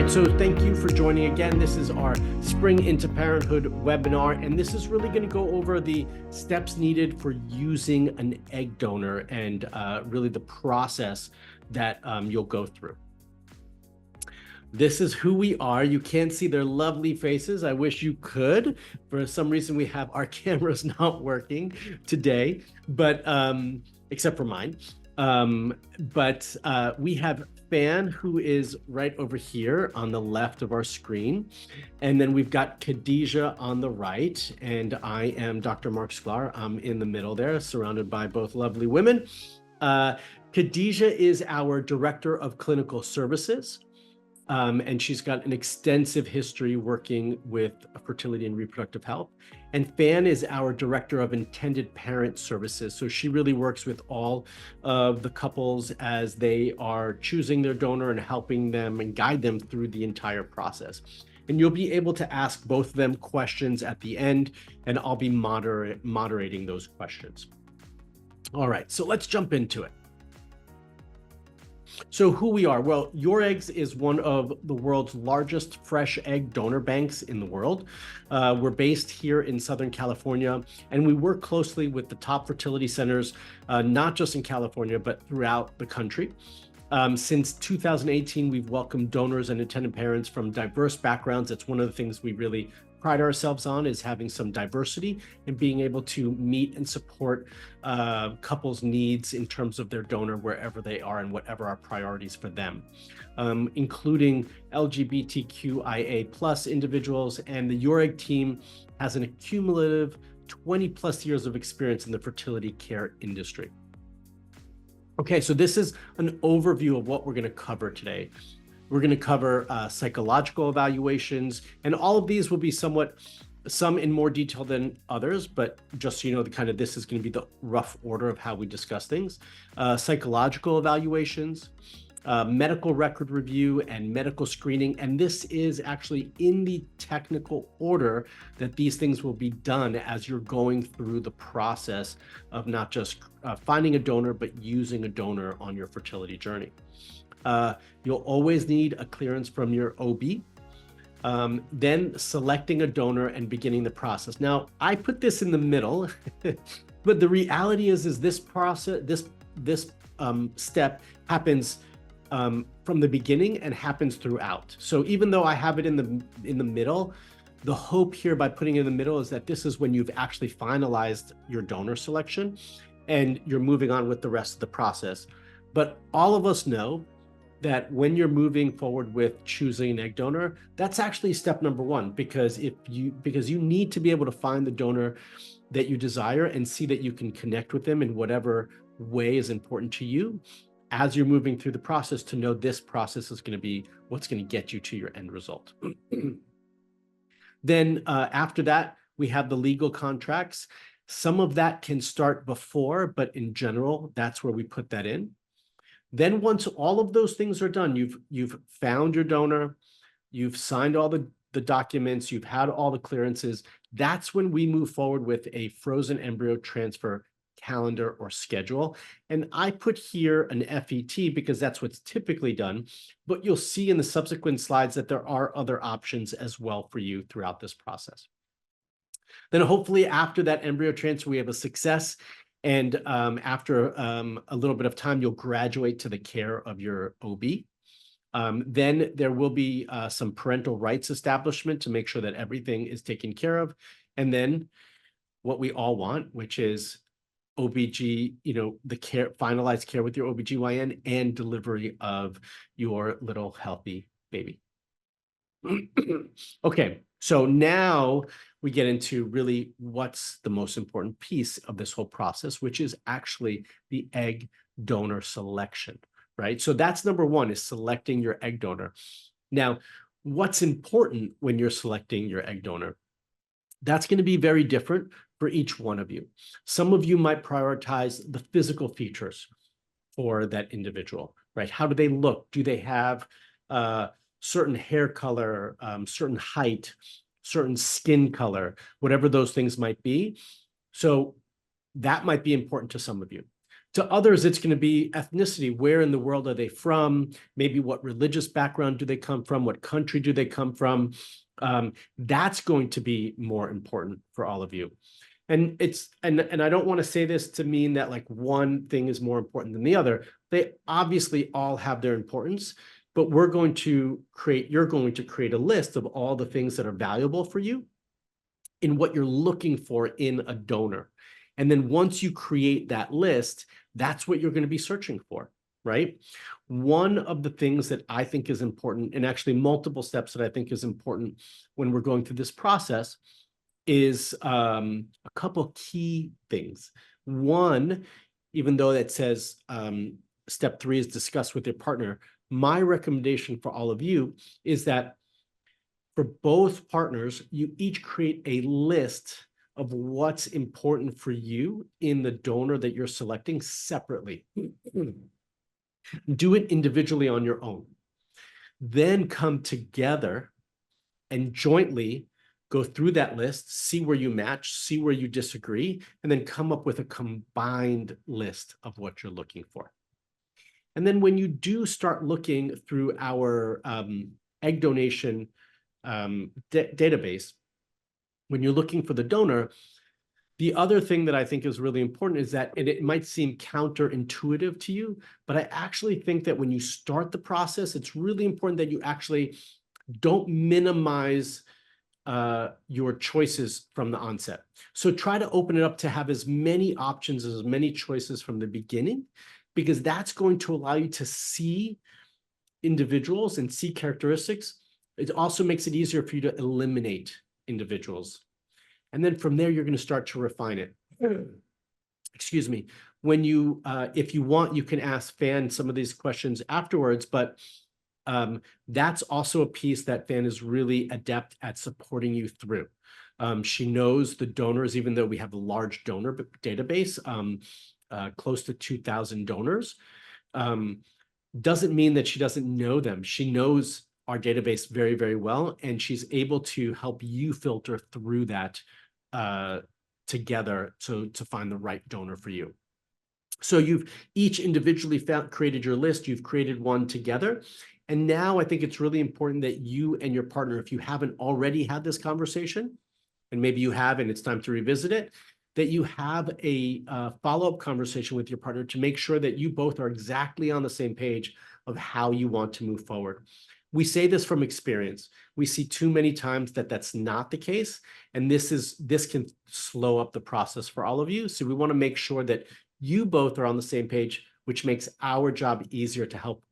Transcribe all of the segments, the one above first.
right, so thank you for joining again. This is our Spring into Parenthood webinar, and this is really going to go over the steps needed for using an egg donor and really the process that you'll go through. This is who we are. You can't see their lovely faces. I wish you could. For some reason, we have our cameras not working today, but except for mine. We have Fan, who is right over here on the left of our screen. And then we've got Khadija on the right. And I am Dr. Mark Sklar. I'm in the middle there, surrounded by both lovely women. Khadija is our Director of Clinical Services. And she's got an extensive history working with fertility and reproductive health. And Fan is our Director of Intended Parent Services. So she really works with all of the couples as they are choosing their donor and helping them and guide them through the entire process. And you'll be able to ask both of them questions at the end, and I'll be moderating those questions. All right, so let's jump into it. So who we are? Well, YourEggs is one of the world's largest fresh egg donor banks in the world. We're based here in Southern California, and we work closely with the top fertility centers, not just in California, but throughout the country. Since 2018, we've welcomed donors and intended parents from diverse backgrounds. That's one of the things we really pride ourselves on, is having some diversity and being able to meet and support couples' needs in terms of their donor wherever they are and whatever our priorities for them, including LGBTQIA plus individuals. And the YourEgg team has an cumulative 20 plus years of experience in the fertility care industry. Okay, so this is an overview of what we're going to cover today. We're going to cover psychological evaluations, and all of these will be some in more detail than others, but just so you know, this is going to be the rough order of how we discuss things. Psychological evaluations, medical record review, and medical screening. And this is actually in the technical order that these things will be done as you're going through the process of not just finding a donor, but using a donor on your fertility journey. You'll always need a clearance from your OB, then selecting a donor and beginning the process. Now, I put this in the middle, but the reality is this process, this step happens from the beginning and happens throughout. So even though I have it in the middle, the hope here by putting it in the middle is that this is when you've actually finalized your donor selection and you're moving on with the rest of the process. But all of us know that when you're moving forward with choosing an egg donor, that's actually step number one, because you need to be able to find the donor that you desire and see that you can connect with them in whatever way is important to you as you're moving through the process, to know this process is going to be what's going to get you to your end result. Then after that, we have the legal contracts. Some of that can start before, but in general, that's where we put that in. Then once all of those things are done, you've found your donor, you've signed all the documents, you've had all the clearances, that's when we move forward with a frozen embryo transfer calendar or schedule. And I put here an FET because that's what's typically done, but you'll see in the subsequent slides that there are other options as well for you throughout this process. Then hopefully after that embryo transfer, we have a success. And after a little bit of time, you'll graduate to the care of your OB. Then there will be some parental rights establishment to make sure that everything is taken care of. And then what we all want, which is OBG, the care, finalized care with your OBGYN and delivery of your little healthy baby. Okay, so now we get into really what's the most important piece of this whole process, which is actually the egg donor selection, right? So that's number one, is selecting your egg donor. Now, what's important when you're selecting your egg donor? That's going to be very different for each one of you. Some of you might prioritize the physical features for that individual, right? How do they look? Do they have certain hair color, certain height, certain skin color, whatever those things might be? So that might be important to some of you. To others, it's going to be ethnicity. Where in the world are they from? Maybe what religious background do they come from? What country do they come from? That's going to be more important for all of you. And I don't want to say this to mean that like one thing is more important than the other. They obviously all have their importance, but you're going to create a list of all the things that are valuable for you in what you're looking for in a donor. And then once you create that list, that's what you're going to be searching for, right? One of the things that I think is important, and actually multiple steps that I think is important when we're going through this process, is a couple key things. One, even though it says step 3 is discuss with your partner, my recommendation for all of you is that for both partners, you each create a list of what's important for you in the donor that you're selecting separately. Do it individually on your own. Then come together and jointly go through that list, see where you match, see where you disagree, and then come up with a combined list of what you're looking for. And then when you do start looking through our egg donation database, when you're looking for the donor, the other thing that I think is really important is that, and it might seem counterintuitive to you, but I actually think that when you start the process, it's really important that you actually don't minimize your choices from the onset. So try to open it up to have as many options, as many choices from the beginning, because that's going to allow you to see individuals and see characteristics. It also makes it easier for you to eliminate individuals. And then from there, you're going to start to refine it. Excuse me. When you, if you want, you can ask Fan some of these questions afterwards, but that's also a piece that Fan is really adept at supporting you through. She knows the donors, even though we have a large donor database, close to 2,000 donors, doesn't mean that she doesn't know them. She knows our database very, very well, and she's able to help you filter through that together to find the right donor for you. So you've each individually created your list, you've created one together. And now I think it's really important that you and your partner, if you haven't already had this conversation, and maybe you have and it's time to revisit it, that you have a follow-up conversation with your partner to make sure that you both are exactly on the same page of how you want to move forward. We say this from experience. We see too many times that that's not the case, and this can slow up the process for all of you. So we want to make sure that you both are on the same page, which makes our job easier to help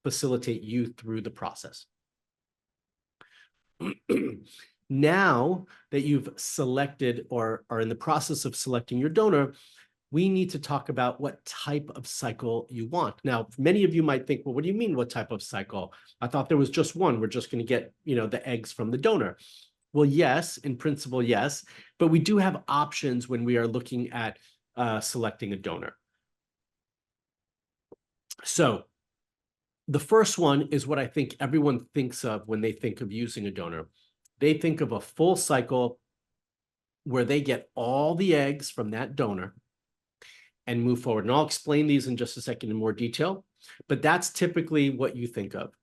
facilitate you through the process. Now that you've selected or are in the process of selecting your donor, we need to talk about what type of cycle you want. Now, many of you might think, well, what do you mean, what type of cycle? I thought there was just one. We're just going to get, the eggs from the donor. Well, yes, in principle, yes, but we do have options when we are looking at selecting a donor. So the first one is what I think everyone thinks of when they think of using a donor. They think of a full cycle where they get all the eggs from that donor and move forward. And I'll explain these in just a second in more detail, but that's typically what you think of.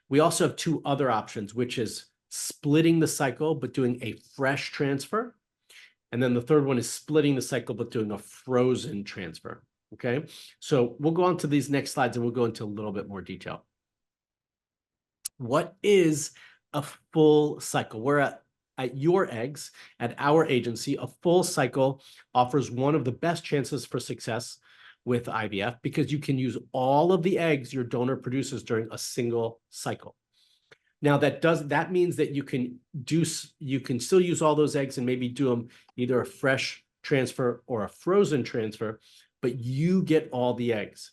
We also have two other options, which is splitting the cycle, but doing a fresh transfer. And then the third one is splitting the cycle, but doing a frozen transfer. Okay, so we'll go on to these next slides and we'll go into a little bit more detail. What is a full cycle? We're at YourEggs, at our agency. A full cycle offers one of the best chances for success with IVF because you can use all of the eggs your donor produces during a single cycle. Now that means that you can still use all those eggs and maybe do them either a fresh transfer or a frozen transfer, but you get all the eggs.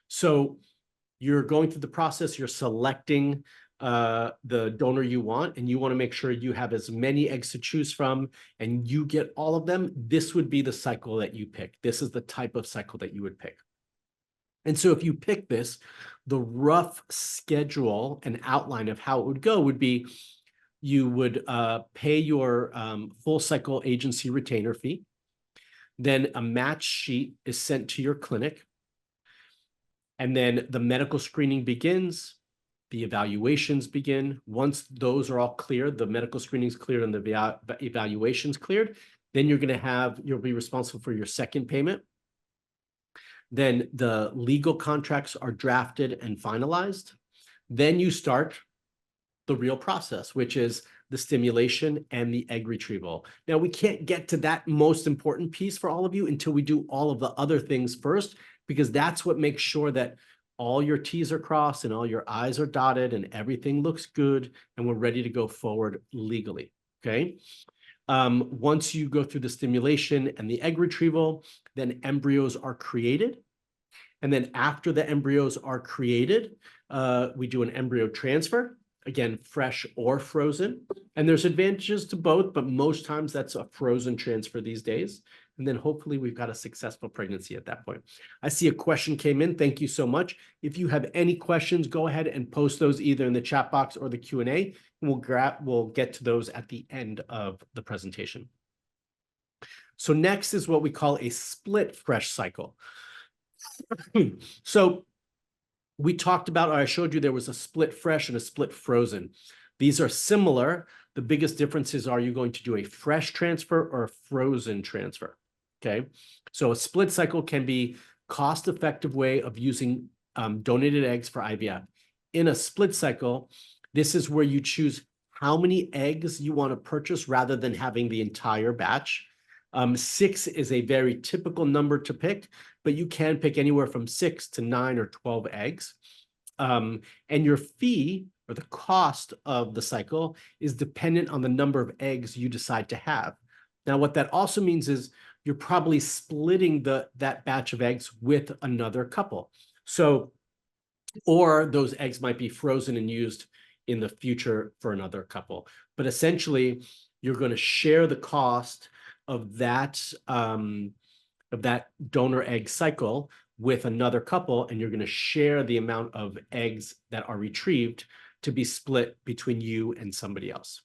So you're going through the process, you're selecting the donor you want, and you want to make sure you have as many eggs to choose from and you get all of them. This would be the cycle that you pick. This is the type of cycle that you would pick. And so if you pick this, the rough schedule and outline of how it would go would be you would pay your full cycle agency retainer fee. Then a match sheet is sent to your clinic. And then the medical screening begins, the evaluations begin. Once those are all clear, the medical screening's cleared and the evaluation's cleared, then you'll be responsible for your second payment. Then the legal contracts are drafted and finalized. Then you start the real process, which is the stimulation and the egg retrieval. Now, we can't get to that most important piece for all of you until we do all of the other things first, because that's what makes sure that all your T's are crossed and all your I's are dotted and everything looks good and we're ready to go forward legally, okay? Once you go through the stimulation and the egg retrieval, then embryos are created. And then after the embryos are created, we do an embryo transfer, again, fresh or frozen. And there's advantages to both, but most times that's a frozen transfer these days. And then hopefully we've got a successful pregnancy at that point. I see a question came in. Thank you so much. If you have any questions, go ahead and post those either in the chat box or the Q&A, and we'll get to those at the end of the presentation. So next is what we call a split fresh cycle. So we talked about, or I showed you there was a split fresh and a split frozen. These are similar. The biggest differences are you going to do a fresh transfer or a frozen transfer, okay? So a split cycle can be cost-effective way of using donated eggs for IVF. In a split cycle, this is where you choose how many eggs you want to purchase rather than having the entire batch. 6 is a very typical number to pick, but you can pick anywhere from 6 to 9 or 12 eggs. And your fee, or the cost of the cycle, is dependent on the number of eggs you decide to have. Now, what that also means is you're probably splitting that batch of eggs with another couple. So, or those eggs might be frozen and used in the future for another couple. But essentially, you're going to share the cost of that donor egg cycle with another couple, and you're going to share the amount of eggs that are retrieved to be split between you and somebody else.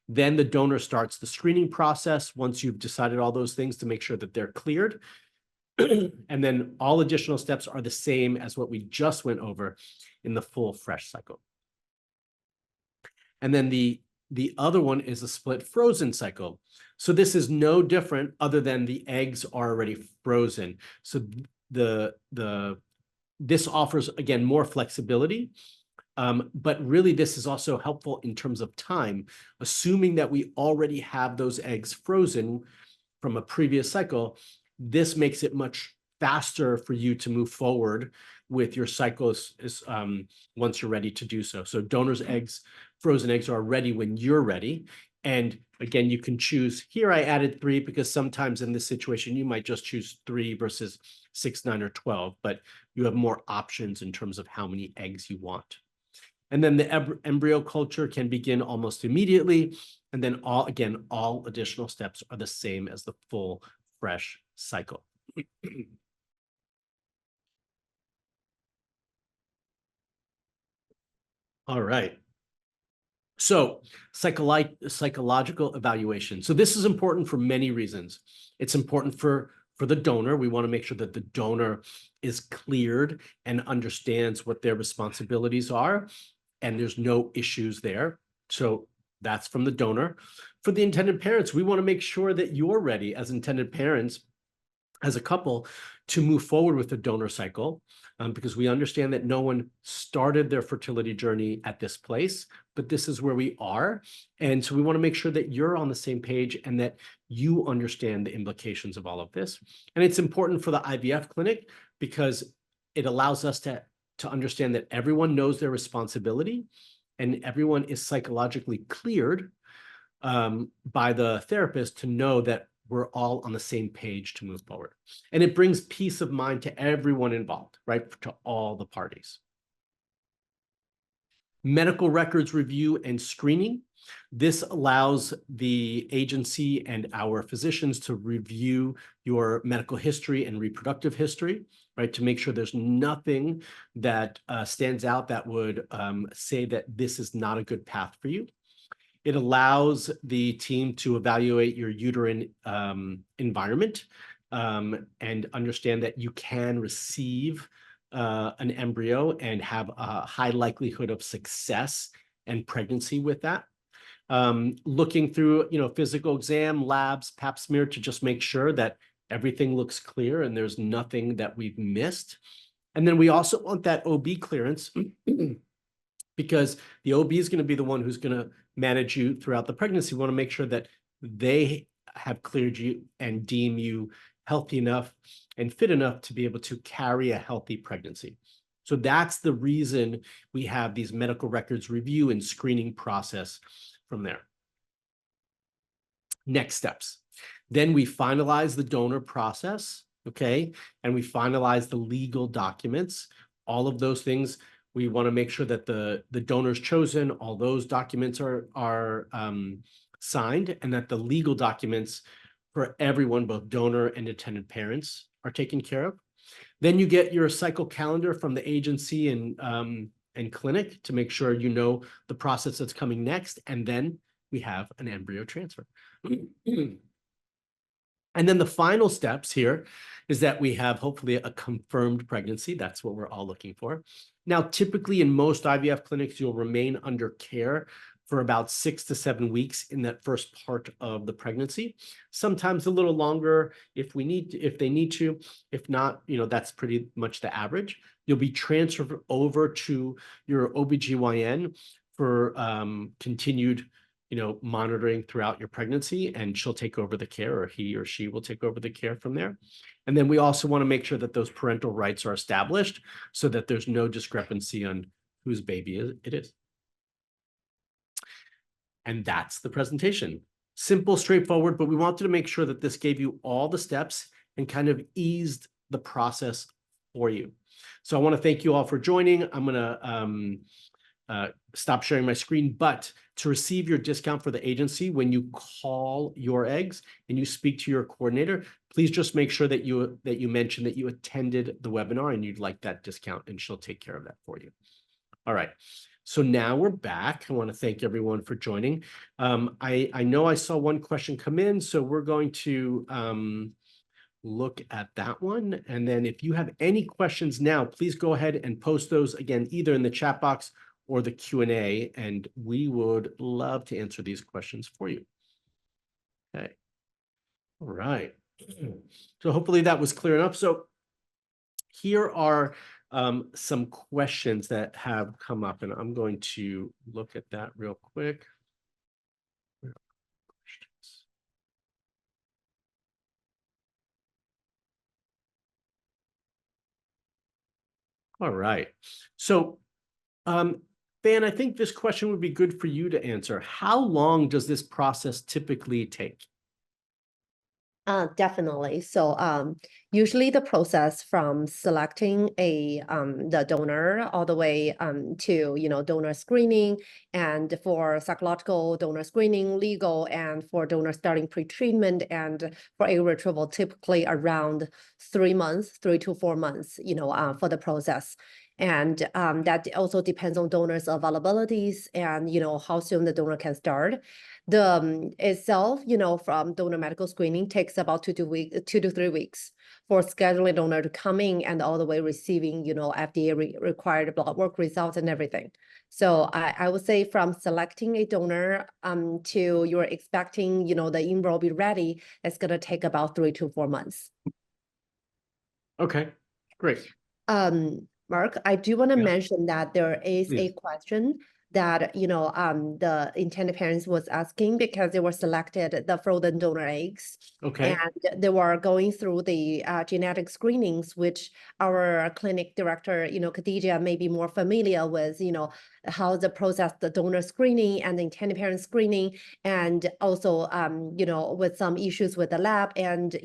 Then the donor starts the screening process once you've decided all those things to make sure that they're cleared. And then all additional steps are the same as what we just went over in the full fresh cycle. And then the other one is a split frozen cycle. So this is no different other than the eggs are already frozen. So this offers, again, more flexibility. But really, this is also helpful in terms of time, assuming that we already have those eggs frozen from a previous cycle. This makes it much faster for you to move forward with your cycles once you're ready to do so. So donors' eggs, frozen eggs are ready when you're ready. And again, you can choose, here I added 3 because sometimes in this situation, you might just choose 3 versus 6, 9, or 12, but you have more options in terms of how many eggs you want. And then the embryo culture can begin almost immediately. And then all additional steps are the same as the full fresh cycle. All right. So psychological evaluation. So this is important for many reasons. It's important for the donor. We want to make sure that the donor is cleared and understands what their responsibilities are, and there's no issues there. So that's from the donor. For the intended parents, we want to make sure that you're ready as intended parents, as a couple, to move forward with the donor cycle, because we understand that no one started their fertility journey at this place, but this is where we are. And so we want to make sure that you're on the same page and that you understand the implications of all of this. And it's important for the IVF clinic because it allows us to understand that everyone knows their responsibility and everyone is psychologically cleared by the therapist to know that we're all on the same page to move forward. And it brings peace of mind to everyone involved, right? To all the parties. Medical records review and screening. This allows the agency and our physicians to review your medical history and reproductive history, right? To make sure there's nothing that stands out that would say that this is not a good path for you. It allows the team to evaluate your uterine environment and understand that you can receive an embryo and have a high likelihood of success and pregnancy with that. Looking through, physical exam, labs, pap smear to just make sure that everything looks clear and there's nothing that we've missed. And then we also want that OB clearance because the OB is going to be the one who's going to manage you throughout the pregnancy. We want to make sure that they have cleared you and deem you healthy enough and fit enough to be able to carry a healthy pregnancy. So that's the reason we have these medical records review and screening process from there. Next steps. Then we finalize the donor process, okay? And we finalize the legal documents. All of those things, we want to make sure that the donor's chosen, all those documents are signed, and that the legal documents for everyone, both donor and intended parents, are taken care of. Then you get your cycle calendar from the agency and clinic to make sure you know the process that's coming next, and then we have an embryo transfer. And then the final steps here is that we have hopefully a confirmed pregnancy. That's what we're all looking for. Now, typically in most IVF clinics, you'll remain under care for about 6 to 7 weeks in that first part of the pregnancy. Sometimes a little longer if they need to. If not, that's pretty much the average. You'll be transferred over to your OBGYN for continued monitoring throughout your pregnancy, and she'll take over the care, or he or she will take over the care from there. And then we also want to make sure that those parental rights are established so that there's no discrepancy on whose baby it is. And that's the presentation. Simple, straightforward, but we wanted to make sure that this gave you all the steps and kind of eased the process for you. So I want to thank you all for joining. I'm going to stop sharing my screen, but to receive your discount for the agency, when you call YourEggs and you speak to your coordinator, please just make sure that you mention that you attended the webinar and you'd like that discount, and she'll take care of that for you. All right. So now we're back. I want to thank everyone for joining. I know I saw one question come in, so we're going to look at that one. And then if you have any questions now, please go ahead and post those again, either in the chat box or the Q&A, and we would love to answer these questions for you. Okay. All right. So hopefully that was clear enough. So here are some questions that have come up, and I'm going to look at that real quick. All right. So Fan, I think this question would be good for you to answer. How long does this process typically take? Definitely. So usually the process from selecting the donor all the way to donor screening, and for psychological donor screening, legal, and for donor starting pre-treatment, and for egg retrieval, typically around 3 months, 3 to 4 months, for the process. And that also depends on donors' availabilities and how soon the donor can start. The itself, from donor medical screening takes about 2 to 3 weeks for scheduling donor to come in and all the way receiving, FDA required blood work results and everything. So I would say from selecting a donor to you're expecting, the embryo be ready, it's going to take about 3 to 4 months. Okay, great. Mark, I do want to Yeah. mention that there is Please. a question that the intended parents was asking because they were selected the frozen donor eggs. Okay. And they were going through the genetic screenings, which our clinic director, Khadija, may be more familiar with, how the process, the donor screening and the intended parent screening, and also, with some issues with the lab. And,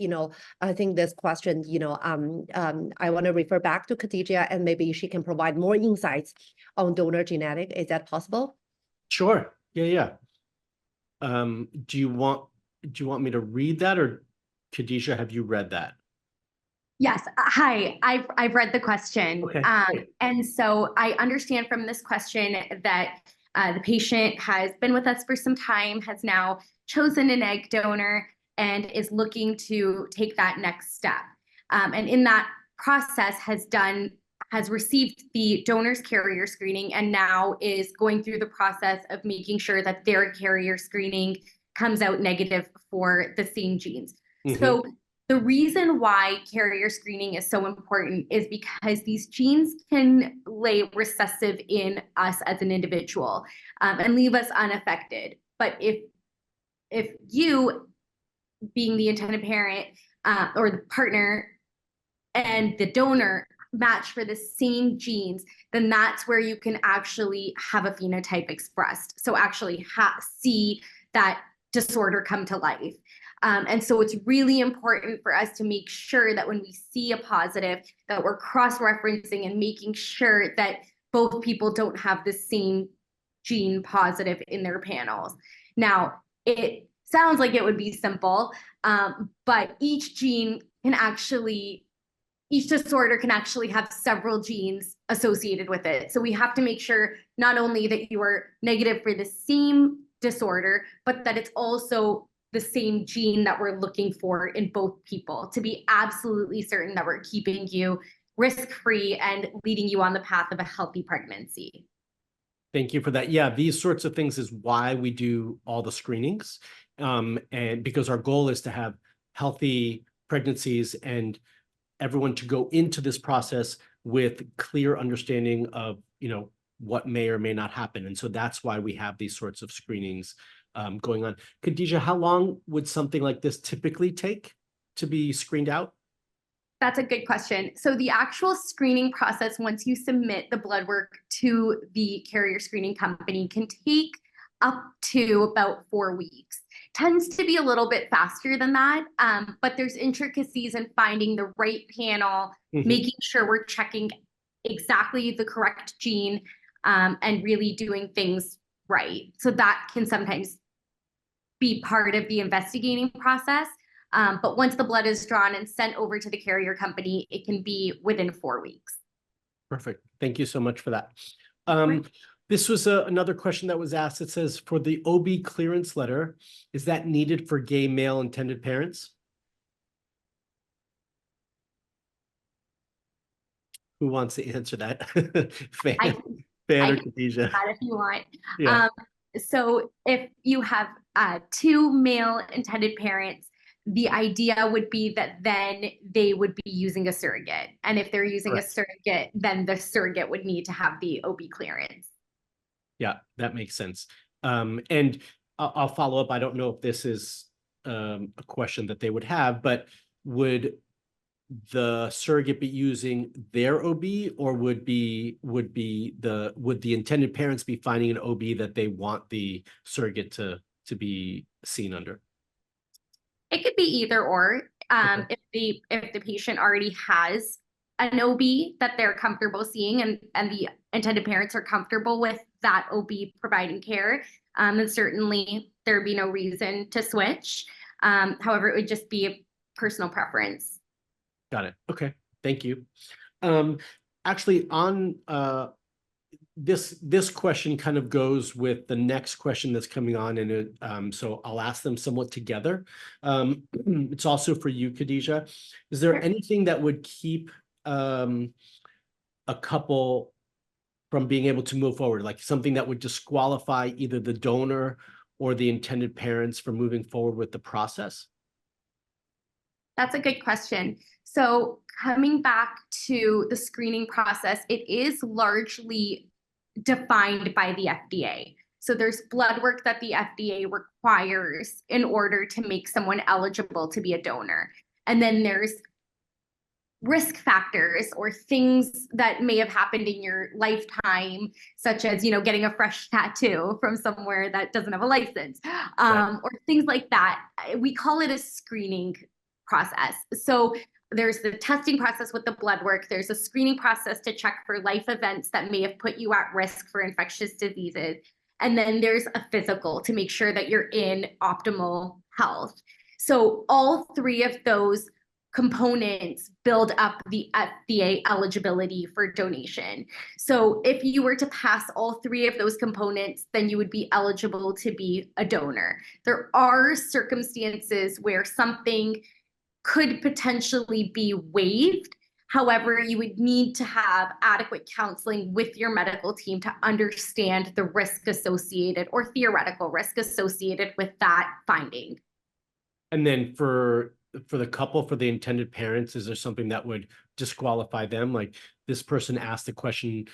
I think this question, I want to refer back to Khadija, and maybe she can provide more insights on donor genetic. Is that possible? Sure. Yeah. Do you want me to read that, or Khadija, have you read that? Yes. Hi, I've read the question. Okay, and so I understand from this question that the patient has been with us for some time, has now chosen an egg donor, and is looking to take that next step. And in that process has done has received the donor's carrier screening and now is going through the process of making sure that their carrier screening comes out negative for the same genes. So the reason why carrier screening is so important is because these genes can lay recessive in us as an individual, and leave us unaffected. But if you, being the intended parent, or the partner, and the donor match for the same genes, then that's where you can actually have a phenotype expressed. So actually see that disorder come to life. And so it's really important for us to make sure that when we see a positive, that we're cross-referencing and making sure that both people don't have the same gene positive in their panels. Now, it sounds like it would be simple, but each disorder can actually have several genes associated with it. So we have to make sure not only that you are negative for the same disorder, but that it's also the same gene that we're looking for in both people to be absolutely certain that we're keeping you risk-free and leading you on the path of a healthy pregnancy. Thank you for that. Yeah, these sorts of things is why we do all the screenings. And because our goal is to have healthy pregnancies and everyone to go into this process with clear understanding of, what may or may not happen. And so that's why we have these sorts of screenings going on. Khadija, how long would something like this typically take to be screened out? That's a good question. So the actual screening process, once you submit the blood work to the carrier screening company, can take up to about 4 weeks. Tends to be a little bit faster than that, but there's intricacies in finding the right panel, making sure we're checking exactly the correct gene, and really doing things right. So that can sometimes be part of the investigating process. But once the blood is drawn and sent over to the carrier company, it can be within 4 weeks. Perfect. Thank you so much for that. This was another question that was asked. It says, for the OB clearance letter, is that needed for gay male intended parents? Who wants to answer that? Fan or Khadija? If you want. Yeah. So if you have 2 male intended parents, the idea would be that then they would be using a surrogate. And if they're using a surrogate, then the surrogate would need to have the OB clearance. Yeah, that makes sense. And I'll follow up. I don't know if this is a question that they would have, but would the surrogate be using their OB, or would the intended parents be finding an OB that they want the surrogate to be seen under? It could be either or. If the patient already has an OB that they're comfortable seeing and the intended parents are comfortable with that OB providing care, then certainly there'd be no reason to switch. However, it would just be a personal preference. Got it. Okay. Thank you. Actually, on this question kind of goes with the next question that's coming on, and so I'll ask them somewhat together. It's also for you, Khadija. Is there anything that would keep a couple from being able to move forward, like something that would disqualify either the donor or the intended parents from moving forward with the process? That's a good question. So coming back to the screening process, it is largely defined by the FDA. So there's blood work that the FDA requires in order to make someone eligible to be a donor. And then there's risk factors or things that may have happened in your lifetime, such as, getting a fresh tattoo from somewhere that doesn't have a license, or things like that. We call it a screening process. So there's the testing process with the blood work. There's a screening process to check for life events that may have put you at risk for infectious diseases. And then there's a physical to make sure that you're in optimal health. So all 3 of those components build up the FDA eligibility for donation. So if you were to pass all 3 of those components, then you would be eligible to be a donor. There are circumstances where something could potentially be waived, However, you would need to have adequate counseling with your medical team to understand the risk associated or theoretical risk associated with that finding. And then for the couple, for the intended parents, is there something that would disqualify them? Like this person asked the question,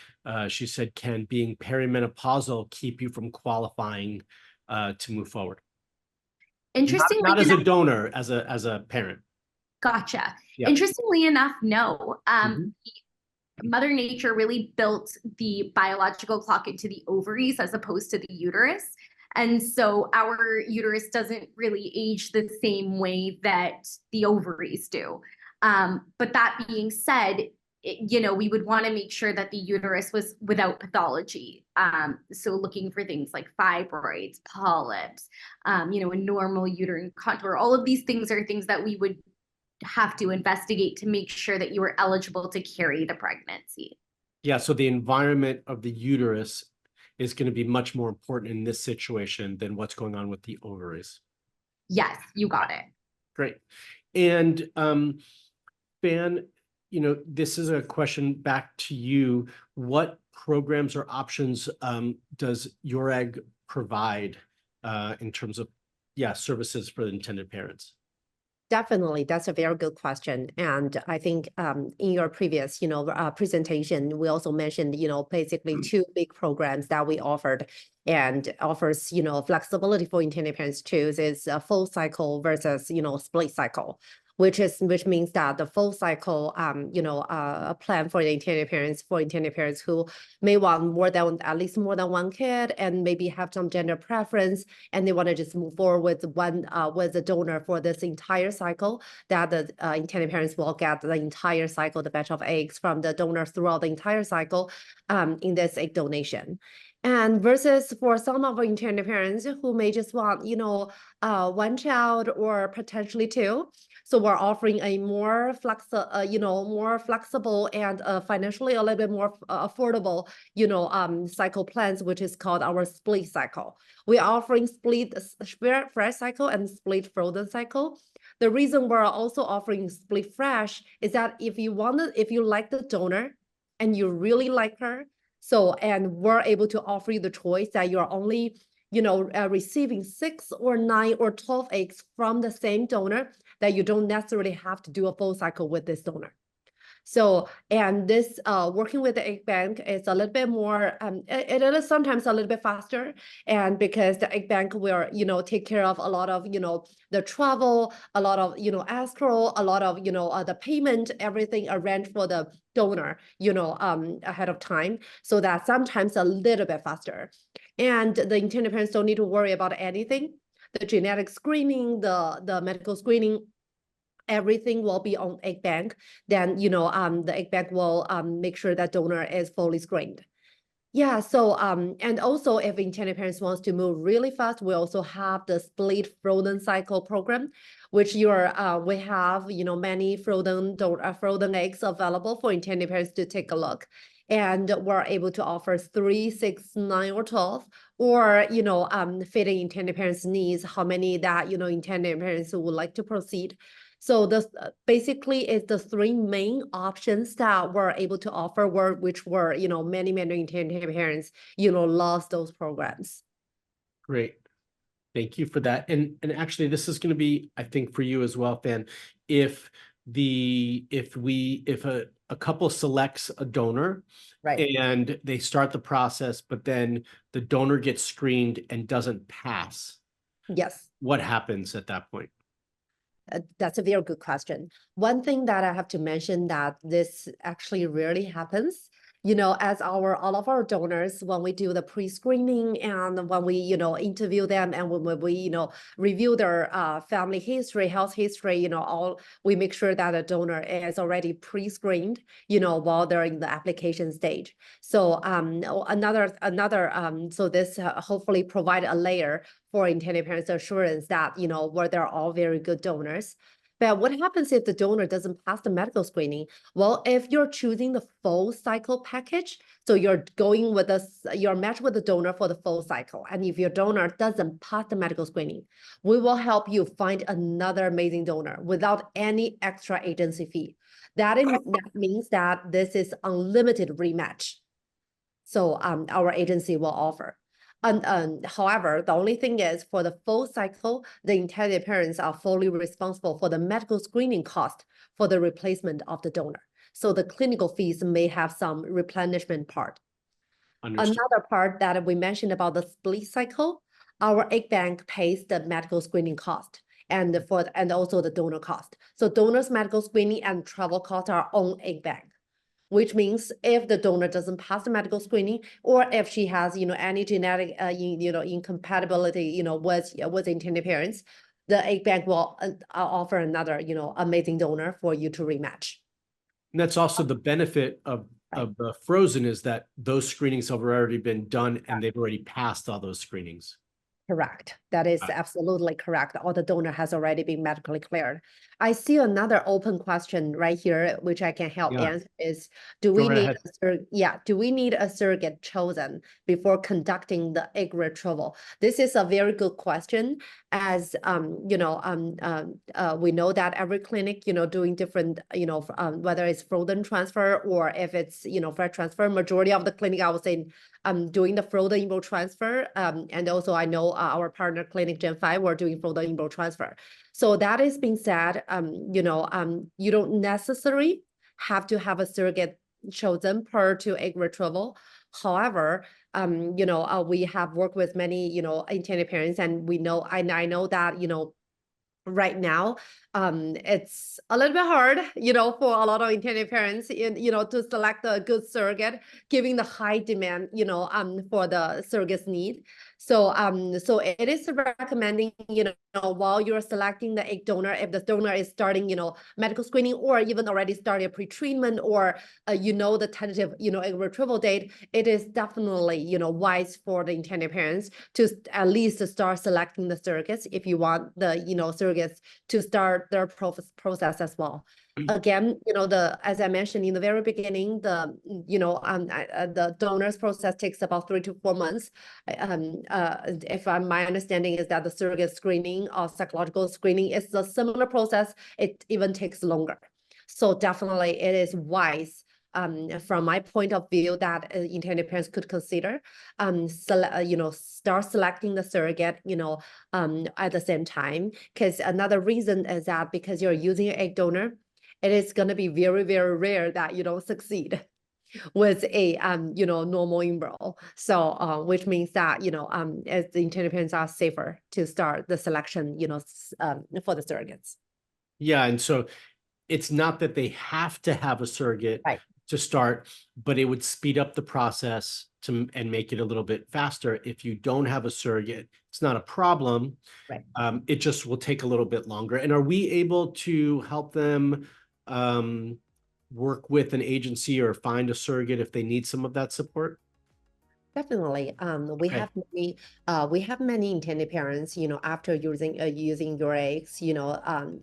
she said, can being perimenopausal keep you from qualifying to move forward? Interestingly Not as a enough, donor, as a parent. gotcha. Yeah. Interestingly enough, no. Mhm. Mother Nature really built the biological clock into the ovaries as opposed to the uterus. And so our uterus doesn't really age the same way that the ovaries do. But that being said, we would want to make sure that the uterus was without pathology. So looking for things like fibroids, polyps, a normal uterine contour. All of these things are things that we would have to investigate to make sure that you were eligible to carry the pregnancy. Yeah, so the environment of the uterus is going to be much more important in this situation than what's going on with the ovaries. Yes, you got it. Great. And Fan, this is a question back to you. What programs or options does YourEgg provide in terms of, services for the intended parents? Definitely, that's a very good question. And I think in your previous, presentation, we also mentioned, basically two big programs that we offered and offers, flexibility for intended parents to choose is a full cycle versus, split cycle. Which means that the full cycle, a plan for the intended parents who may want at least more than one kid and maybe have some gender preference, and they want to just move forward with with the donor for this entire cycle, that the intended parents will get the entire cycle, the batch of eggs from the donor throughout the entire cycle in this egg donation. And versus for some of our intended parents who may just want, one child or potentially two. So we're offering a more flexible and financially a little bit more affordable, cycle plans, which is called our split cycle. We're offering split fresh cycle and split frozen cycle. The reason we're also offering split fresh is that if you like the donor and you really like her, and we're able to offer you the choice that you're only, receiving 6 or 9 or 12 eggs from the same donor, that you don't necessarily have to do a full cycle with this donor. So, and this working with the egg bank is a little bit more, it is sometimes a little bit faster. And because the egg bank will, take care of a lot of, the travel, a lot of, escrow, a lot of, the payment, everything arranged for the donor, ahead of time. So that sometimes a little bit faster. And the intended parents don't need to worry about anything. The genetic screening, the medical screening, everything will be on egg bank. Then, the egg bank will make sure that donor is fully screened. Yeah, so and also if intended parents wants to move really fast, we also have the split frozen cycle program, which we have many frozen eggs available for intended parents to take a look. And we're able to offer 3, 6, 9, or 12, or fitting intended parents' needs, how many that intended parents would like to proceed. So this basically is the 3 main options that we're able to offer, which were many intended parents loves those programs. Great. Thank you for that. And actually, this is going to be, I think, for you as well, Fan. If a couple selects a donor, right, and they start the process, but then the donor gets screened and doesn't pass, yes, what happens at that point? That's a very good question. One thing that I have to mention that this actually rarely happens, as all of our donors, when we do the pre-screening and when we, interview them and when we, review their family history, health history, we make sure that the donor is already pre-screened, while they're in the application stage. So so this hopefully provide a layer for intended parents assurance that, they're all very good donors. But what happens if the donor doesn't pass the medical screening? Well, if you're choosing the full cycle package, so you're going with you're matched with the donor for the full cycle. And if your donor doesn't pass the medical screening, we will help you find another amazing donor without any extra agency fee. That means that this is unlimited rematch. So our agency will offer. However, the only thing is for the full cycle, the intended parents are fully responsible for the medical screening cost for the replacement of the donor. So the clinical fees may have some replenishment part. Understood. Another part that we mentioned about the split cycle, our egg bank pays the medical screening cost and also the donor cost. So donors' medical screening and travel costs are on egg bank, which means if the donor doesn't pass the medical screening, or if she has, any genetic, incompatibility, with intended parents, the egg bank will offer another, amazing donor for you to rematch. And that's also the benefit of frozen, is that those screenings have already been done and they've already passed all those screenings. Correct. That is absolutely correct. All the donor has already been medically cleared. I see another open question right here, which I can help answer is, do we need a surrogate chosen before conducting the egg retrieval? This is a very good question, as we know that every clinic, doing different, whether it's frozen transfer or if it's, fresh transfer, majority of the clinic, I would say, doing the frozen embryo transfer. And also I know our partner clinic Gen 5 were doing frozen embryo transfer. So that is being said, you don't necessarily have to have a surrogate chosen prior to egg retrieval. However, we have worked with many, intended parents, and we know, I know that, right now, it's a little bit hard, for a lot of intended parents, to select a good surrogate, given the high demand, for the surrogate's need. So, so it is recommending, while you're selecting the egg donor, if the donor is starting, medical screening, or even already started pre-treatment, or, the tentative, egg retrieval date, it is definitely, wise for the intended parents to at least start selecting the surrogates if you want the, surrogates to start their process as well. Again, as I mentioned in the very beginning, the donor's process takes about 3 to 4 months. My understanding is that the surrogate screening or psychological screening is a similar process. It even takes longer. So definitely it is wise, from my point of view, that intended parents could consider, start selecting the surrogate, at the same time. Because another reason is that because you're using an egg donor, it is going to be very, very rare that you don't succeed with a, normal embryo. So, which means that, as the intended parents are safer to start the selection, for the surrogates. Yeah. And so it's not that they have to have a surrogate to start, but it would speed up the process and make it a little bit faster. If you don't have a surrogate, it's not a problem. Right. It just will take a little bit longer. And are we able to help them work with an agency or find a surrogate if they need some of that support? Definitely. We have many intended parents, after using YourEggs,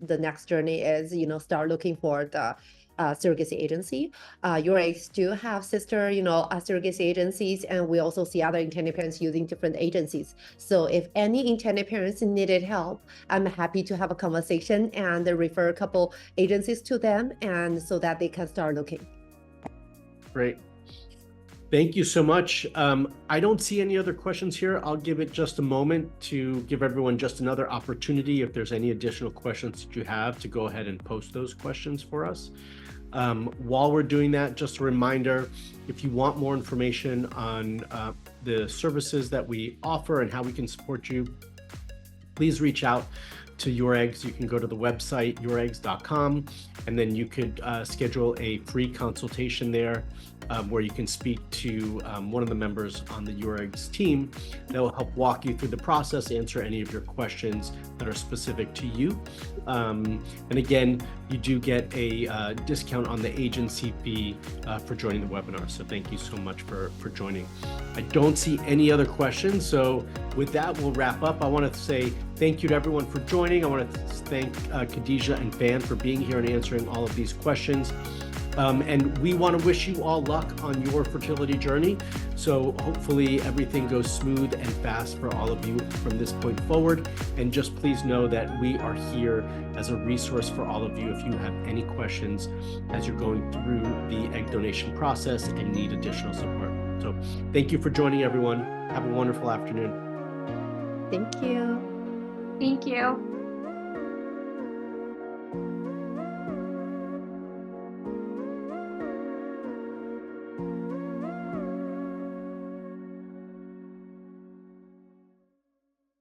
the next journey is, start looking for the surrogacy agency. YourEggs do have sister, surrogacy agencies, and we also see other intended parents using different agencies. So if any intended parents needed help, I'm happy to have a conversation and refer a couple agencies to them, and so that they can start looking. Great. Thank you so much. I don't see any other questions here. I'll give it just a moment to give everyone just another opportunity, if there's any additional questions that you have, to go ahead and post those questions for us. While we're doing that, just a reminder, if you want more information on the services that we offer and how we can support you, please reach out to YourEggs. You can go to the website, YourEggs.com, and then you could schedule a free consultation there, where you can speak to one of the members on the YourEggs team that will help walk you through the process, answer any of your questions that are specific to you. And again, you do get a discount on the agency fee for joining the webinar. So thank you so much for joining. I don't see any other questions. So with that, we'll wrap up. I want to say Thank you to everyone for joining. I want to thank Khadija and Van for being here and answering all of these questions. And we want to wish you all luck on your fertility journey. So hopefully everything goes smooth and fast for all of you from this point forward. And just please know that we are here as a resource for all of you if you have any questions as you're going through the egg donation process and need additional support. So thank you for joining, everyone. Have a wonderful afternoon. Thank you. Thank you.